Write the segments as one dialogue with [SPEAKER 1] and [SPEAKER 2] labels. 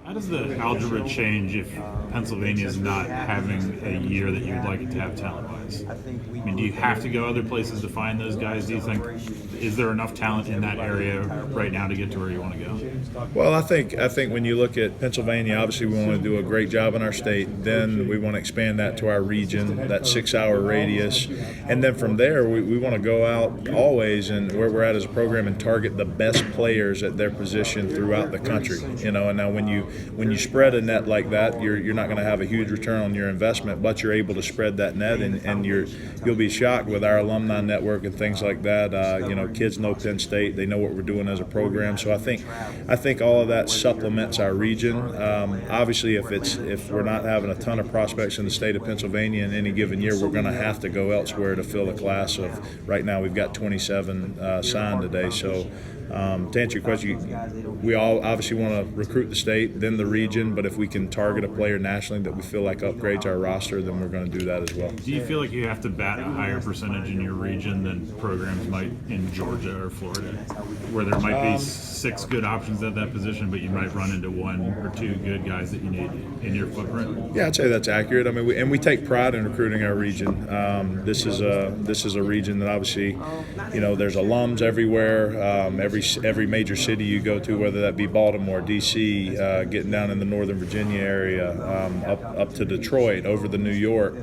[SPEAKER 1] How does the algebra change if Pennsylvania is not having a year that you'd like it to have talent-wise? I mean, do you have to go other places to find those guys? Do you think is there enough talent in that area right now to get to where you want to go?
[SPEAKER 2] Well, I think when you look at Pennsylvania, obviously we want to do a great job in our state. Then we want to expand that to our region, that 6-hour radius, and then from there we want to go out always and where we're at as a program and target the best players at their position throughout the country. And now when you spread a net like that, you're not going to have a huge return on your investment, but you're able to spread that net, and you'll be shocked with our alumni network and things like that. Kids know Penn State, they know what we're doing as a program. So I think all of that supplements our region. Obviously, if we're not having a ton of prospects in the state of Pennsylvania in any given year, we're going to have to go elsewhere to fill a class of. Right now, we've got 27 signed today. So. To answer your question, we all obviously want to recruit the state, then the region, but if we can target a player nationally that we feel like upgrades our roster, then we're going to do that as well.
[SPEAKER 1] Do you feel like you have to bat a higher percentage in your region than programs might in Georgia or Florida, where there might be 6 good options at that position, but you might run into 1 or 2 good guys that you need in your footprint?
[SPEAKER 2] Yeah, I'd say that's accurate. I mean, we take pride in recruiting our region. This is a region that obviously, there's alums everywhere. Every major city you go to, whether that be Baltimore, D.C., getting down in the Northern Virginia area, up to Detroit, over to New York.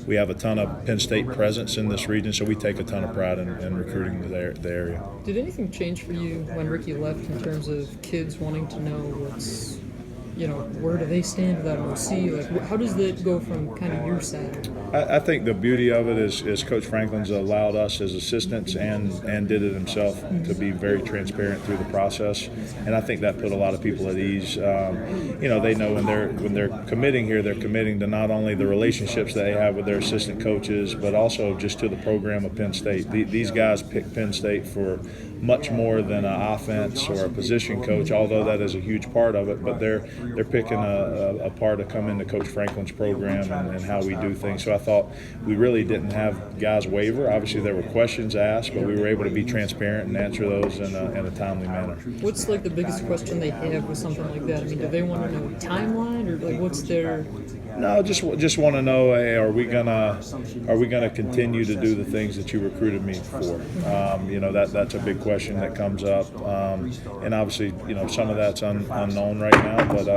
[SPEAKER 2] We have a ton of Penn State presence in this region, so we take a ton of pride in recruiting the area.
[SPEAKER 3] Did anything change for you when Ricky left in terms of kids wanting to know where do they stand without an OC? Like, how does that go from kind of your side?
[SPEAKER 2] I think the beauty of it is Coach Franklin's allowed us as assistants and did it himself to be very transparent through the process, and I think that put a lot of people at ease. They know when they're committing here, they're committing to not only the relationships that they have with their assistant coaches, but also just to the program of Penn State. These guys pick Penn State for much more than an offense or a position coach, although that is a huge part of it. But they're picking a part to come into Coach Franklin's program and how we do things. So I thought we really didn't have guys waver. Obviously, there were questions asked, but we were able to be transparent and answer those in a timely manner.
[SPEAKER 3] What's the biggest question they have with something like that? I mean, do they want to know timeline, or what's their?
[SPEAKER 2] No, just want to know, hey, are we gonna continue to do the things that you recruited me for? That's a big question that comes up, and obviously, some of that's unknown right now. But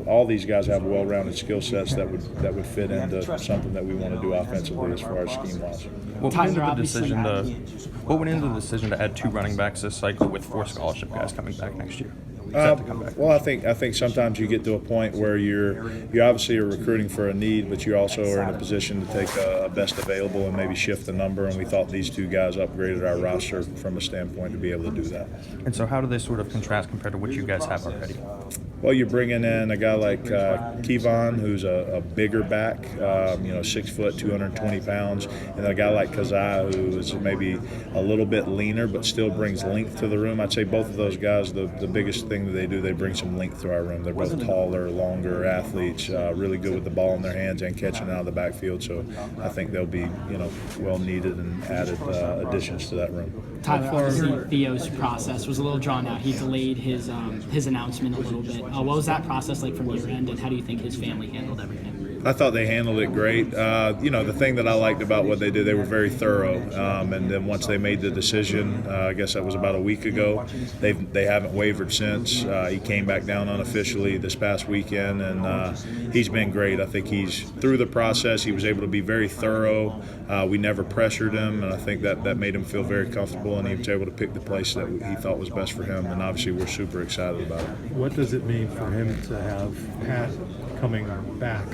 [SPEAKER 2] all these guys have well-rounded skill sets that would fit into something that we want to do offensively as far as scheme-wise.
[SPEAKER 4] What went into the decision to add 2 running backs this cycle with 4 scholarship guys coming back next year?
[SPEAKER 2] Well, I think sometimes you get to a point where you obviously are recruiting for a need, but you also are in a position to take a best available and maybe shift the number. And we thought these 2 guys upgraded our roster from a standpoint to be able to do that.
[SPEAKER 4] And so, how do they sort of contrast compared to what you guys have already?
[SPEAKER 2] Well, you're bringing in a guy like Kevon, who's a bigger back, 6 foot, 220 pounds, and a guy like Kazai, who is maybe a little bit leaner but still brings length to the room. I'd say both of those guys, the biggest thing that they do, they bring some length to our room. They're both taller, longer athletes, really good with the ball in their hands and catching out of the backfield. So I think they'll be, well needed and added additions to that room.
[SPEAKER 5] Tyler, obviously Theo's process was a little drawn out. He delayed his announcement a little bit. What was that process like from your end, and how do you think his family handled everything?
[SPEAKER 2] I thought they handled it great. The thing that I liked about what they did, they were very thorough. And then once they made the decision, I guess that was about a week ago, they haven't wavered since. He came back down unofficially this past weekend, and he's been great. I think he's through the process. He was able to be very thorough. We never pressured him, and I think that made him feel very comfortable, and he was able to pick the place that he thought was best for him. And obviously, we're super excited about it.
[SPEAKER 6] What does it mean for him to have Pat coming back?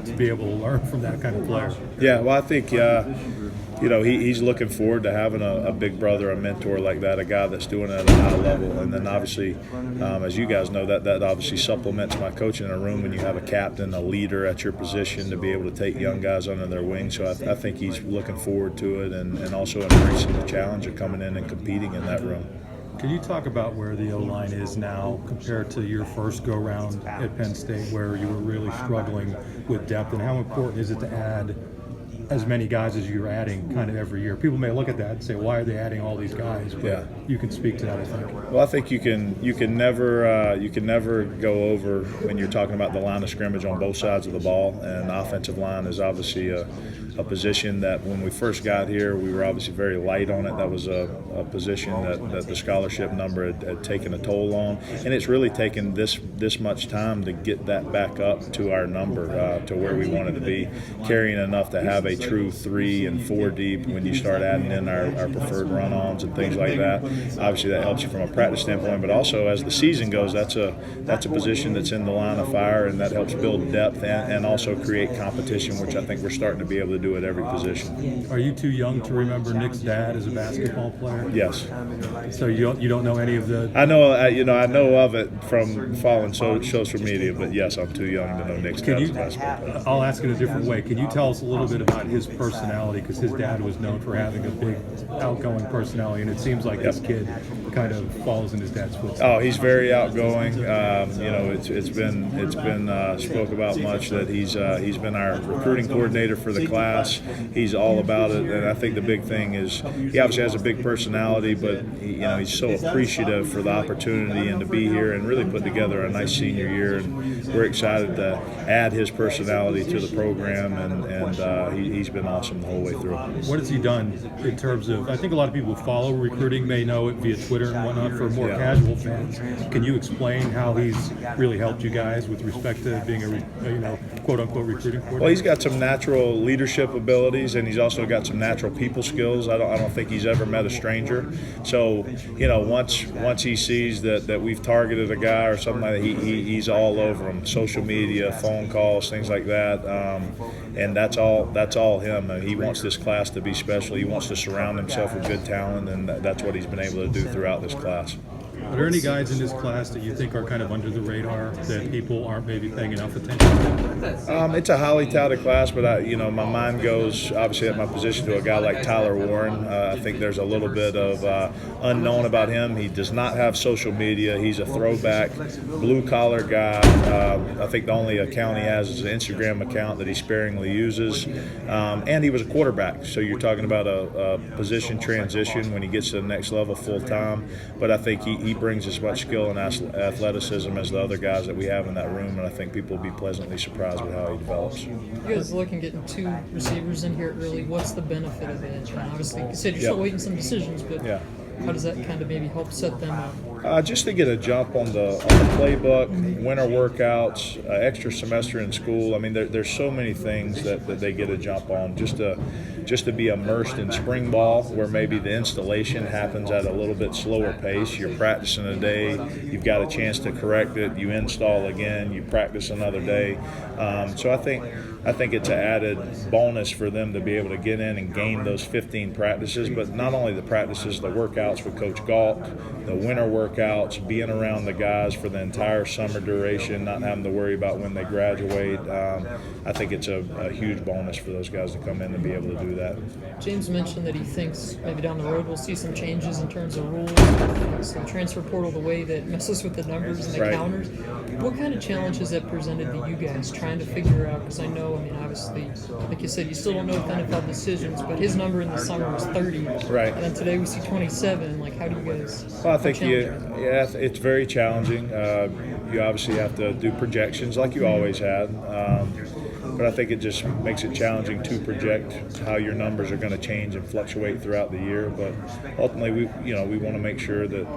[SPEAKER 6] To be able to learn from that kind of player.
[SPEAKER 2] Yeah, well, I think he's looking forward to having a big brother, a mentor like that, a guy that's doing it at a high level. And then obviously, as you guys know, that obviously supplements my coaching in a room when you have a captain, a leader at your position to be able to take young guys under their wing. So I think he's looking forward to it and also embracing the challenge of coming in and competing in that room.
[SPEAKER 6] Can you talk about where the O-line is now compared to your first go-round at Penn State, where you were really struggling with depth, and how important is it to add as many guys as you're adding kind of every year. People may look at that and say, why are they adding all these guys? But
[SPEAKER 2] Yeah.
[SPEAKER 6] you can speak to that, I think.
[SPEAKER 2] Well, I think you can never go over when you're talking about the line of scrimmage on both sides of the ball, and the offensive line is obviously a position that when we first got here, we were obviously very light on it. That was a position that the scholarship number had taken a toll on, and it's really taken this much time to get that back up to our number, to where we wanted to be, carrying enough to have a true 3 and 4 deep when you start adding in our preferred run-ons and things like that. Obviously, that helps you from a practice standpoint, but also as the season goes, that's a position that's in the line of fire, and that helps build depth and also create competition, which I think we're starting to be able to do at every position.
[SPEAKER 6] Are you too young to remember Nick's dad as a basketball player?
[SPEAKER 2] Yes.
[SPEAKER 6] So you don't know any of the...
[SPEAKER 2] I know of it from following social media, but yes, I'm too young to know Nick's dad as a basketball player.
[SPEAKER 6] I'll ask it a different way. Can you tell us a little bit about his personality? Because his dad was known for having a big, outgoing personality, and it seems like this kid kind of follows in his dad's footsteps.
[SPEAKER 2] Oh, he's very outgoing. It's been spoke about much that he's been our recruiting coordinator for the class. He's all about it, and I think the big thing is he obviously has a big personality, but he's so appreciative for the opportunity and to be here and really put together a nice senior year. And we're excited to add his personality to the program, and he's been awesome the whole way through.
[SPEAKER 6] What has he done in terms of, I think a lot of people who follow recruiting may know it via Twitter and whatnot. For more casual fans, can you explain how he's really helped you guys with respect to being a quote-unquote recruiting coordinator?
[SPEAKER 2] Well, he's got some natural leadership abilities, and he's also got some natural people skills. I don't think he's ever met a stranger. So, once he sees that we've targeted a guy or something like that, he's all over him. Social media, phone calls, things like that, and that's all him. He wants this class to be special. He wants to surround himself with good talent, and that's what he's been able to do throughout this class.
[SPEAKER 6] Are there any guys in this class that you think are kind of under the radar that people aren't maybe paying enough attention to?
[SPEAKER 2] It's a highly touted class, but my mind goes obviously at my position to a guy like Tyler Bowen. I think there's a little bit of unknown about him. He does not have social media. He's a throwback, blue-collar guy. I think the only account he has is an Instagram account that he sparingly uses. And he was a quarterback, so you're talking about a position transition when he gets to the next level full-time. But I think he brings as much skill and athleticism as the other guys that we have in that room, and I think people will be pleasantly surprised with how he develops.
[SPEAKER 3] You guys looking getting 2 receivers in here early. What's the benefit of it? And obviously, you said you're still waiting some decisions, but how does that kind of maybe help set them up?
[SPEAKER 2] Just to get a jump on the playbook, winter workouts, extra semester in school. I mean, there's so many things that they get a jump on. Just to be immersed in spring ball, where maybe the installation happens at a little bit slower pace. You're practicing a day, you've got a chance to correct it, you install again, you practice another day. So I think it's an added bonus for them to be able to get in and gain those 15 practices, but not only the practices, the workouts with Coach Galt, the winter workouts, being around the guys for the entire summer duration, not having to worry about when they graduate. I think it's a huge bonus for those guys to come in and be able to do that.
[SPEAKER 3] James mentioned that he thinks maybe down the road we'll see some changes in terms of rules, some transfer portal, the way that messes with the numbers and the counters. What kind of challenge has that presented to you guys trying to figure out? Because I know, obviously, like you said, you still don't know with NFL decisions, but his number in the summer was 30.
[SPEAKER 2] Right.
[SPEAKER 3] And then today we see 27. Like, how do you guys?
[SPEAKER 2] Well, I think it's very challenging. You obviously have to do projections like you always had. But I think it just makes it challenging to project how your numbers are going to change and fluctuate throughout the year. But ultimately, we want to make sure that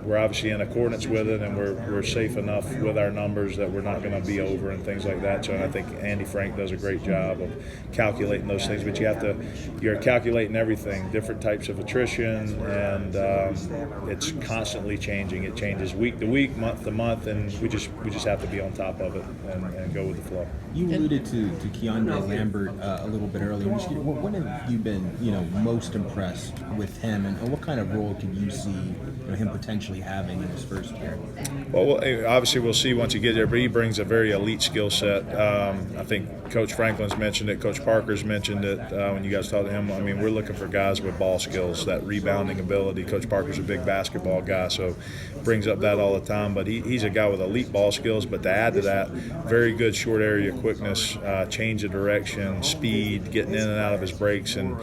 [SPEAKER 2] we're obviously in accordance with it, and we're safe enough with our numbers that we're not going to be over and things like that. So I think Andy Frank does a great job of calculating those things. But you're calculating everything, different types of attrition, and it's constantly changing. It changes week to week, month to month, and we just have to be on top of it and go with the flow.
[SPEAKER 7] You alluded to Keandre Lambert a little bit earlier. What have you been, most impressed with him, and what kind of role could you see him potentially having in his first year?
[SPEAKER 2] Well, obviously we'll see once he gets there, but he brings a very elite skill set. I think Coach Franklin's mentioned it, Coach Parker's mentioned it when you guys talked to him. I mean, we're looking for guys with ball skills, that rebounding ability. Coach Parker's a big basketball guy, so brings up that all the time. But he's a guy with elite ball skills, but to add to that, very good short area quickness, balance, change of direction, speed, getting in and out of his breaks, and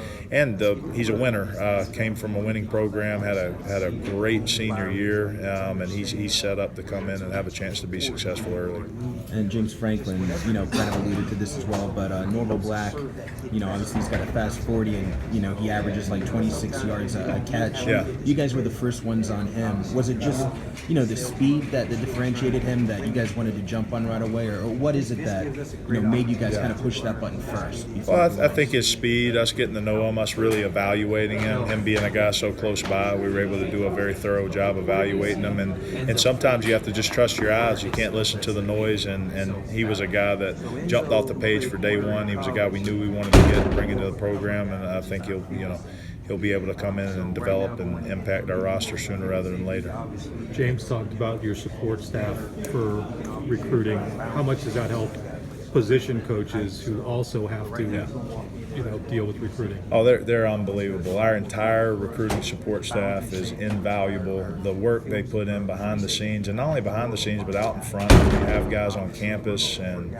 [SPEAKER 2] he's a winner. Came from a winning program, had a great senior year, and he's set up to come in and have a chance to be successful early.
[SPEAKER 7] And James Franklin, kind of alluded to this as well, but Norval Black, obviously he's got a fast 40, and he averages like 26 yards a catch.
[SPEAKER 2] Yeah.
[SPEAKER 7] You guys were the first ones on him. Was it just the speed that differentiated him that you guys wanted to jump on right away, or what is it that made you guys kind of push that button first?
[SPEAKER 2] Well, I think his speed, us getting to know him, us really evaluating him being a guy so close by, we were able to do a very thorough job evaluating him, and sometimes you have to just trust your eyes. You can't listen to the noise, and he was a guy that jumped off the page for day one. He was a guy we knew we wanted to get and bring into the program, and I think he'll be able to come in and develop and impact our roster sooner rather than later.
[SPEAKER 6] James talked about your support staff for recruiting. How much does that help position coaches who also have to deal with recruiting?
[SPEAKER 2] Oh, they're unbelievable. Our entire recruiting support staff is invaluable. The work they put in behind the scenes, and not only behind the scenes, but out in front. We have guys on campus, and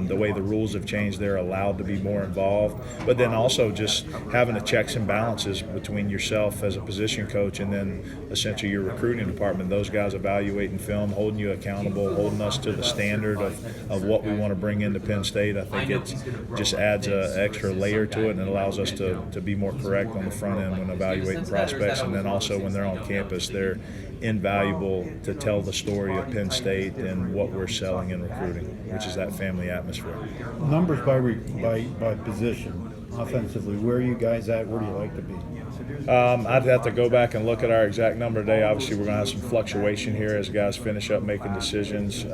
[SPEAKER 2] the way the rules have changed, they're allowed to be more involved. But then also just having the checks and balances between yourself as a position coach and then essentially your recruiting department. Those guys evaluating film, holding you accountable, holding us to the standard of what we want to bring into Penn State. I think it just adds an extra layer to it, and it allows us to be more correct on the front end when evaluating prospects. And then also when they're on campus, they're invaluable to tell the story of Penn State and what we're selling in recruiting, which is that family atmosphere.
[SPEAKER 8] Numbers by position, offensively, where are you guys at? Where do you like to be?
[SPEAKER 2] I'd have to go back and look at our exact number today. Obviously, we're going to have some fluctuation here as guys finish up making decisions.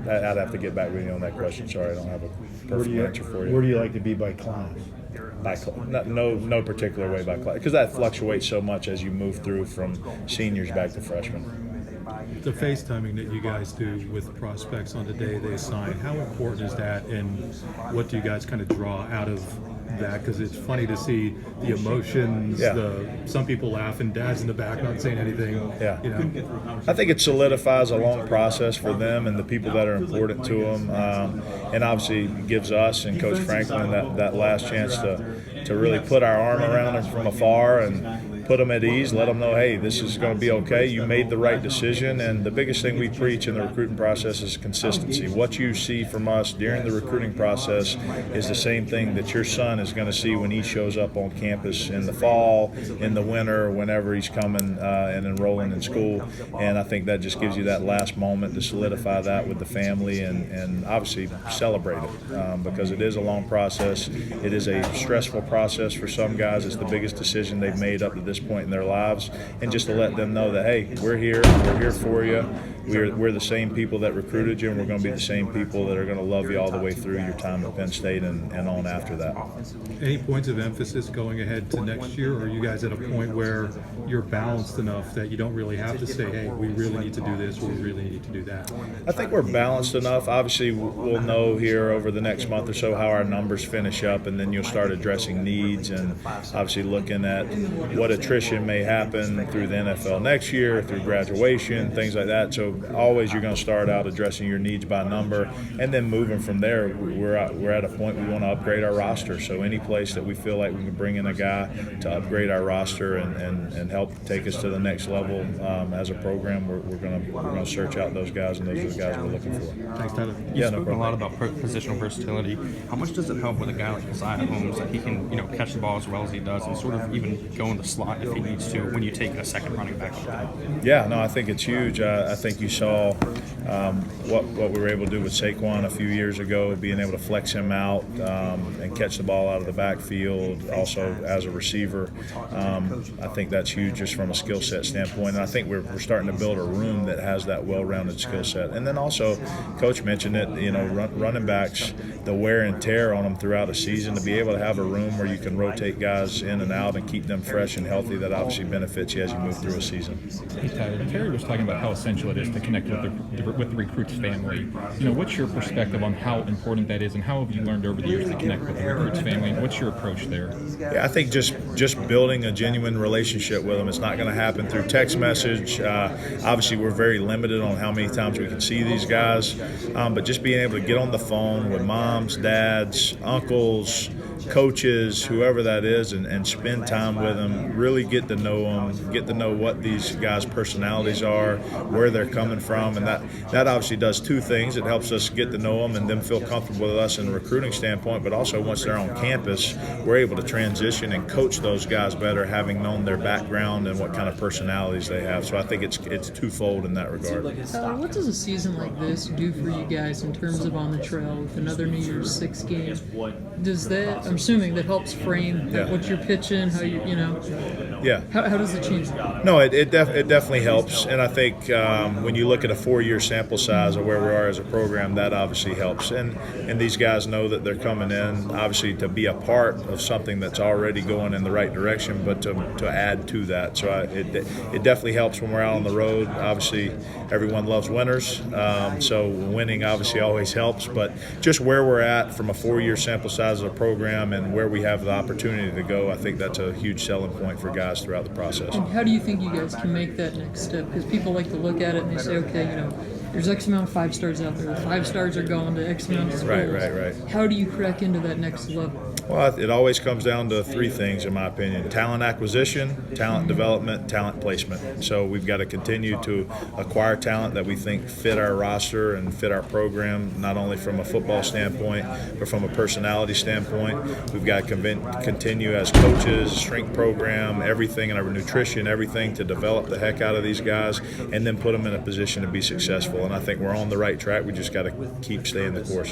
[SPEAKER 2] I'd have to get back with you on that question. Sorry, I don't have a perfect answer for you.
[SPEAKER 8] Where do you like to be by class?
[SPEAKER 2] No particular way by class, because that fluctuates so much as you move through from seniors back to freshmen.
[SPEAKER 6] The FaceTiming that you guys do with prospects on the day they sign, how important is that, and what do you guys kind of draw out of that? Because it's funny to see the emotions.
[SPEAKER 2] Yeah.
[SPEAKER 6] Some people laugh, and Dad's in the back not saying anything.
[SPEAKER 2] Yeah. I think it solidifies a long process for them and the people that are important to them, and obviously gives us and Coach Franklin that last chance to really put our arm around them from afar and put them at ease, let them know, hey, this is going to be okay. You made the right decision. And the biggest thing we preach in the recruiting process is consistency. What you see from us during the recruiting process is the same thing that your son is going to see when he shows up on campus in the fall, in the winter, whenever he's coming and enrolling in school. And I think that just gives you that last moment to solidify that with the family and obviously celebrate it because it is a long process. It is a stressful process for some guys. It's the biggest decision they've made up to this point in their lives, and just to let them know that, hey, we're here for you. We're the same people that recruited you, and we're going to be the same people that are going to love you all the way through your time at Penn State and on after that.
[SPEAKER 6] Any points of emphasis going ahead to next year, or are you guys at a point where you're balanced enough that you don't really have to say, hey, we really need to do this or we really need to do that?
[SPEAKER 2] I think we're balanced enough. Obviously, we'll know here over the next month or so how our numbers finish up, and then you'll start addressing needs and obviously looking at what attrition may happen through the NFL next year, through graduation, things like that. So always you're going to start out addressing your needs by number, and then moving from there, we're at a point we want to upgrade our roster. So any place that we feel like we can bring in a guy to upgrade our roster and help take us to the next level as a program, we're going to search out those guys, and those are the guys we're looking for.
[SPEAKER 6] Thanks, Tyler.
[SPEAKER 4] You've spoken a lot about positional versatility. How much does it help with a guy like Isaiah Holmes that he can catch the ball as well as he does and sort of even go in the slot if he needs to when you take a second running back up?
[SPEAKER 2] Yeah, no, I think it's huge. I think you saw what we were able to do with Saquon a few years ago, being able to flex him out and catch the ball out of the backfield, also as a receiver. I think that's huge just from a skill set standpoint. And I think we're starting to build a room that has that well-rounded skill set. And then also, Coach mentioned it, running backs, the wear and tear on them throughout a season, to be able to have a room where you can rotate guys in and out and keep them fresh and healthy, that obviously benefits you as you move through a season.
[SPEAKER 9] Hey, Tyler, Terry was talking about how essential it is to connect with the with the recruits family. What's your perspective on how important that is, and how have you learned over the years to connect with the recruits family? What's your approach there?
[SPEAKER 2] Yeah, I think just building a genuine relationship with them. It's not going to happen through text message. Obviously, we're very limited on how many times we can see these guys, but just being able to get on the phone with moms, dads, uncles, coaches, whoever that is, and spend time with them, really get to know them, get to know what these guys' personalities are, where they're coming from, and that obviously does two things. It helps us get to know them and them feel comfortable with us in a recruiting standpoint, but also once they're on campus, we're able to transition and coach those guys better, having known their background and what kind of personalities they have. So I think it's twofold in that regard.
[SPEAKER 3] Tyler, what does a season like this do for you guys in terms of on the trail with another New Year's Six game? Does that, I'm assuming that helps frame what you're pitching, how
[SPEAKER 2] Yeah.
[SPEAKER 3] How does it change that?
[SPEAKER 2] No, it definitely helps, and I think when you look at a 4-year sample size of where we are as a program, that obviously helps. And these guys know that they're coming in, obviously, to be a part of something that's already going in the right direction, but to add to that. So it definitely helps when we're out on the road. Obviously, everyone loves winners, so winning obviously always helps. But just where we're at from a 4-year sample size of a program and where we have the opportunity to go, I think that's a huge selling point for guys throughout the process.
[SPEAKER 3] And how do you think you guys can make that next step? Because people like to look at it and they say, okay, there's X amount of 5 stars out there. The 5 stars are going to X amount of schools.
[SPEAKER 2] Right.
[SPEAKER 3] How do you crack into that next level?
[SPEAKER 2] Well, it always comes down to 3 things, in my opinion: talent acquisition, talent development, talent placement. So we've got to continue to acquire talent that we think fit our roster and fit our program, not only from a football standpoint, but from a personality standpoint. We've got to continue as coaches, strength program, everything in our nutrition, everything to develop the heck out of these guys and then put them in a position to be successful. And I think we're on the right track. We just got to keep staying the course.